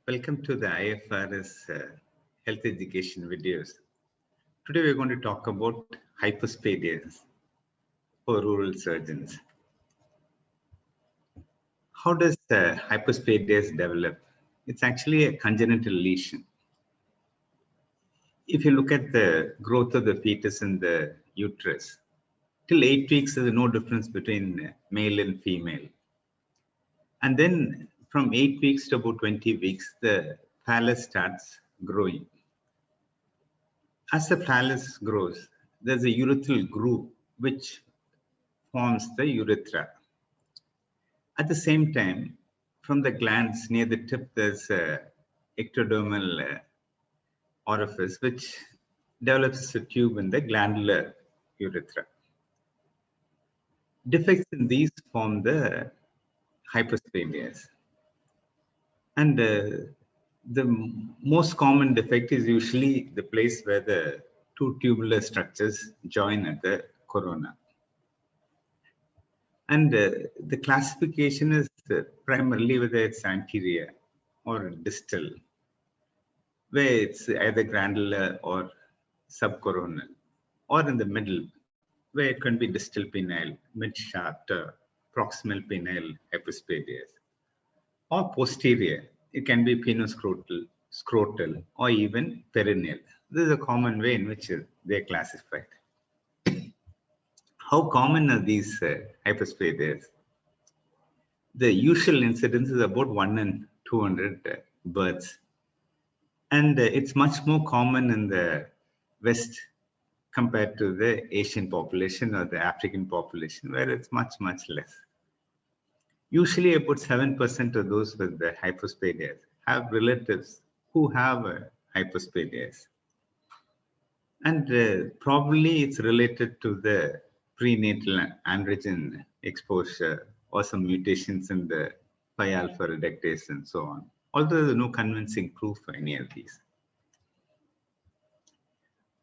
Welcome to the IFRS health education videos. Today we're going to talk about hypospadias for rural surgeons. How does hypospadias develop? It's actually a congenital lesion. If you look at the growth of the fetus in the uterus, till 8 weeks there's no difference between male and female. And then from 8 weeks to about 20 weeks, the phallus starts growing. As the phallus grows, there's a urethral groove which forms the urethra. At the same time, from the glands near the tip, there's a ectodermal orifice which develops a tube in the glandular urethra. Defects in these form the hypospadias. And the most common defect is usually the place where the two tubular structures join at the corona. And the classification is primarily whether it's anterior or distal, where it's either granular or subcoronal, or in the middle, where it can be distal penile, mid-shaft, proximal penile hypospadias, or posterior, it can be penoscrotal, scrotal, or even perineal. This is a common way in which they're classified. How common are these hypospadias? The usual incidence is about 1 in 200 births. And it's much more common in the West compared to the Asian population or the African population, where it's much, much less. Usually about 7% of those with the hypospadias have relatives who have hypospadias. And probably it's related to the prenatal androgen exposure or some mutations in the pi alpha reductase and so on. Although there's no convincing proof for any of these.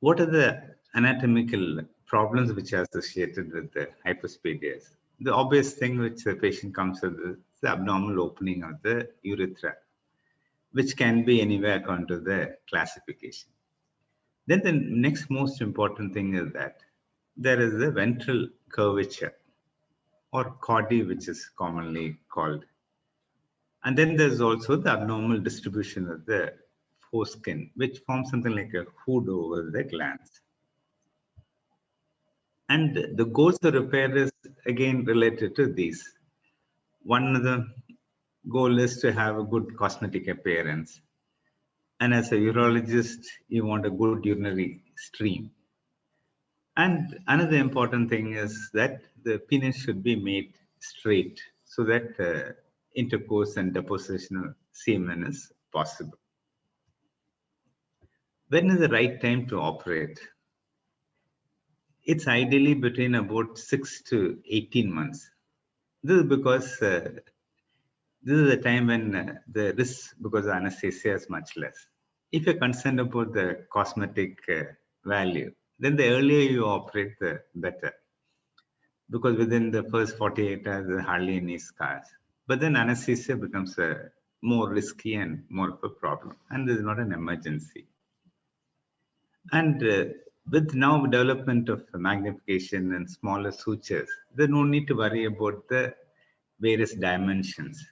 What are the anatomical problems which are associated with the hypospadias? The obvious thing which the patient comes with is the abnormal opening of the urethra, which can be anywhere according to the classification. Then the next most important thing is that there is a ventral curvature or chordae, which is commonly called. And then there's also the abnormal distribution of the foreskin, which forms something like a hood over the glands. And the goals of repair is again related to these. One of the goal is to have a good cosmetic appearance. And as a urologist, you want a good urinary stream. And another important thing is that the penis should be made straight so that intercourse and deposition of semen is possible. When is the right time to operate? It's ideally between about 6 to 18 months. This is because this is the time when the risk because of anesthesia is much less. If you're concerned about the cosmetic value, then the earlier you operate, the better. Because within the first 48 hours, there's hardly any scars. But then anesthesia becomes more risky and more of a problem. And this is not an emergency. And with now development of magnification and smaller sutures, there's no need to worry about the various dimensions.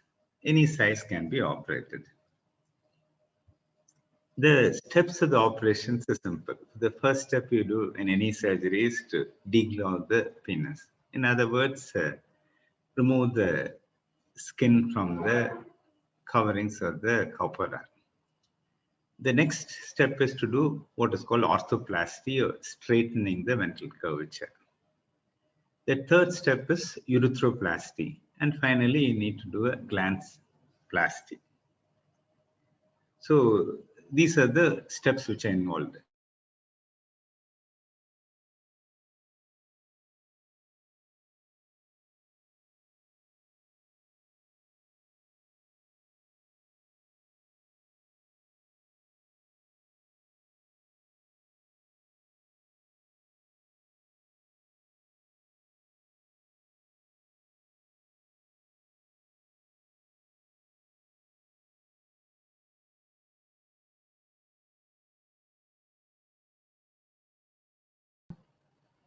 Any size can be operated. The steps of the operations are simple. The first step you do in any surgery is to deglove the penis. In other words, remove the skin from the coverings of the corpora. The next step is to do what is called orthoplasty or straightening the ventral curvature. The third step is urethroplasty. And finally, you need to do a glandsplasty. So these are the steps which are involved.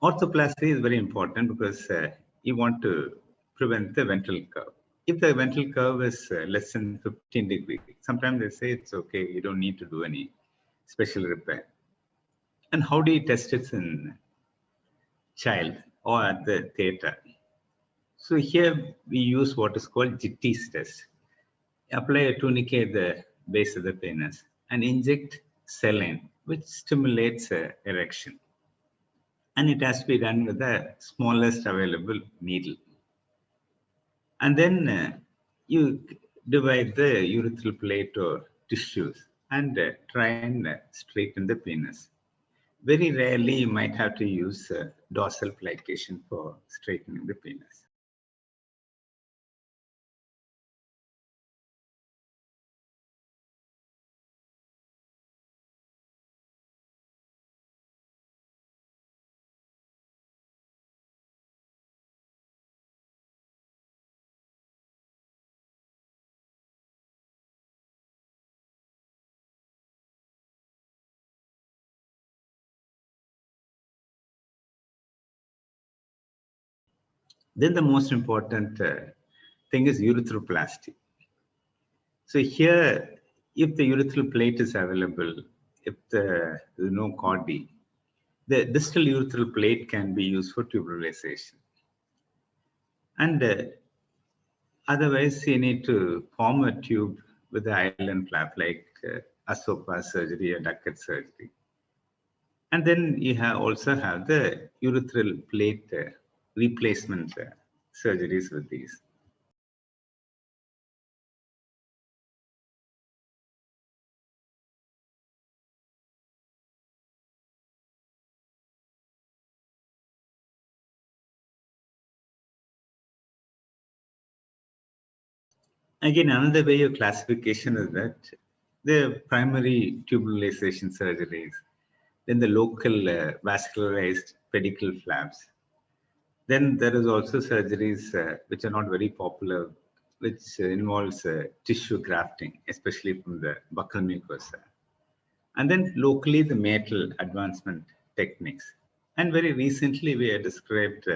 Orthoplasty is very important because you want to prevent the ventral curve. If the ventral curve is less than 15 degrees, sometimes they say it's okay, you don't need to do any special repair. And how do you test it in child or at the theater? So here we use what is called Jitti's test. Apply a tourniquet at the base of the penis and inject saline, which stimulates erection. And it has to be done with the smallest available needle. And then you divide the urethral plate or tissues and try and straighten the penis. Very rarely, you might have to use dorsal plication for straightening the penis. Then the most important thing is urethroplasty. So here, if the urethral plate is available, if there's no cordy, the distal urethral plate can be used for tubulization. And otherwise, you need to form a tube with the island flap, like Asopa surgery or ducket surgery. And then you also have the urethral plate replacement surgeries with these. Again, another way of classification is that the primary tubulization surgeries, then the local vascularized pedicle flaps. Then there is also surgeries which are not very popular, which involves tissue grafting, especially from the buccal mucosa. And then locally, the metal advancement techniques. And very recently, we have described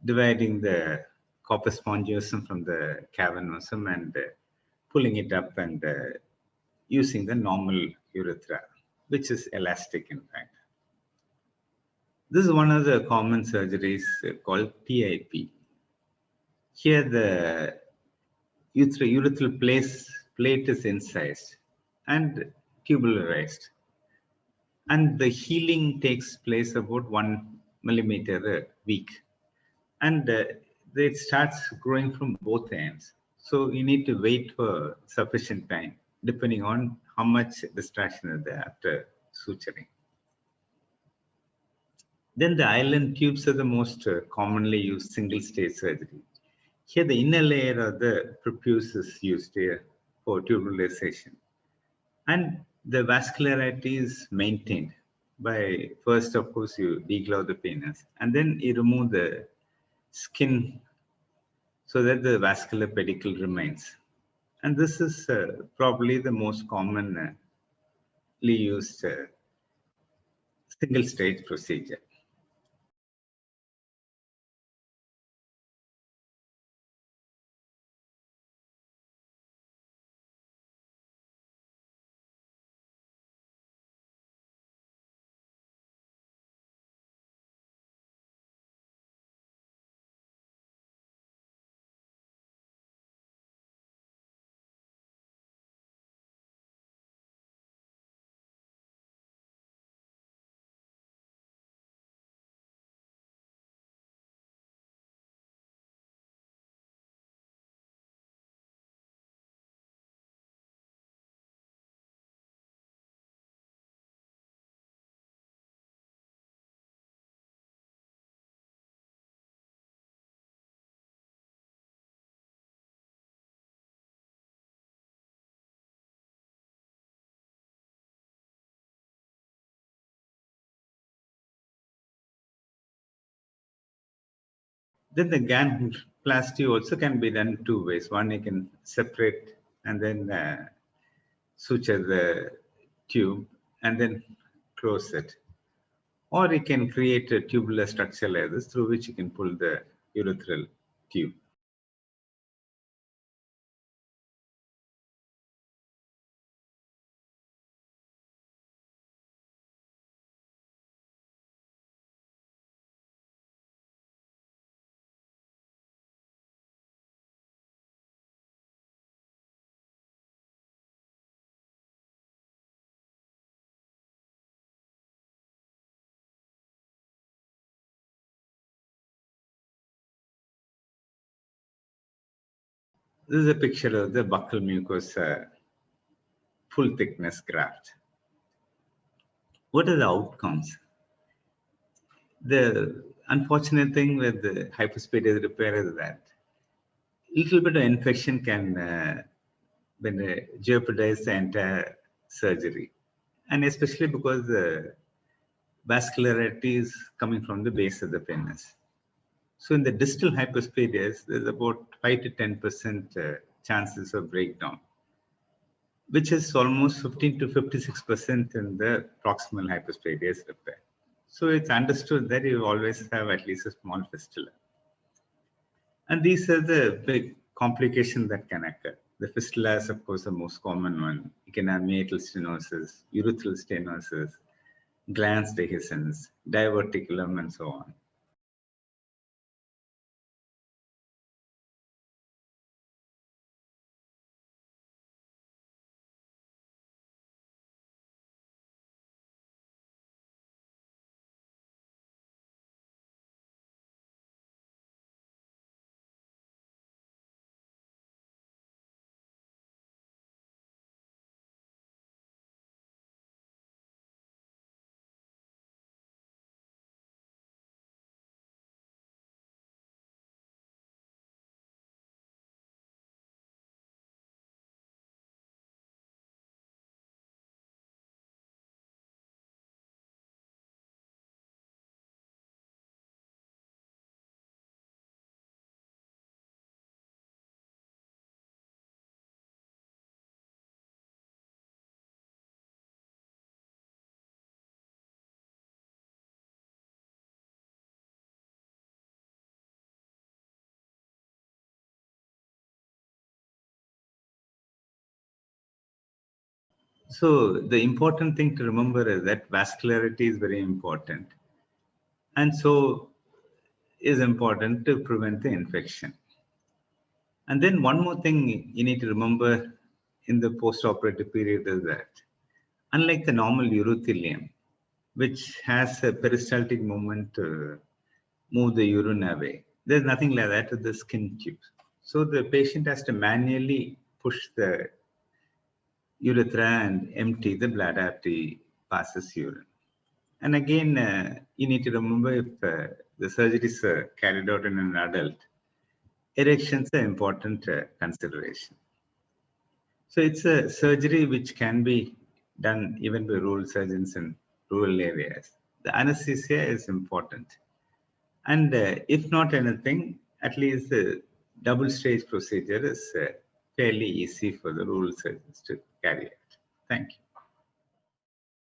dividing the corpus spongiosum from the cavernosum and pulling it up and using the normal urethra, which is elastic in fact. This is one of the common surgeries called PIP. Here the urethral plate is incised and tubularized. And the healing takes place about 1 millimeter a week. And it starts growing from both ends. So you need to wait for sufficient time, depending on how much distraction is there after suturing. Then the island tubes are the most commonly used single stage surgery. Here the inner layer of the prepuce is used here for tubulization. And the vascularity is maintained by first, of course, you deglove the penis and then you remove the skin so that the vascular pedicle remains. And this is probably the most commonly used single stage procedure. Then the gangplasty also can be done two ways. One, you can separate and then suture the tube and then close it. or you can create a tubular structure like this through which you can pull the urethral tube. This is a picture of the buccal mucosa full thickness graft. What are the outcomes? The unfortunate thing with the hypospadias repair is that little bit of infection can jeopardize the entire surgery, and especially because the vascularity is coming from the base of the penis. So in the distal hypospadias, there's about 5 to 10% chances of breakdown, which is almost 15 to 56% in the proximal hypospadias repair. So it's understood that you always have at least a small fistula. And these are the big complications that can occur. The fistula is, of course, the most common one. You can have meatal stenosis, urethral stenosis, glans dehiscence, diverticulum, and so on. So the important thing to remember is that vascularity is very important. And so is important to prevent the infection. And then one more thing you need to remember in the post-operative period is that unlike the normal urothelium, which has a peristaltic movement to move the urine away, there's nothing like that with the skin tubes. So the patient has to manually push the urethra and empty the bladder after he passes urine. And again, you need to remember if the surgery is carried out in an adult, erections are important consideration. So it's a surgery which can be done even by rural surgeons in rural areas. The anesthesia is important. And if not anything, at least the double stage procedure is fairly easy for the rural surgeons to carry out. Thank you.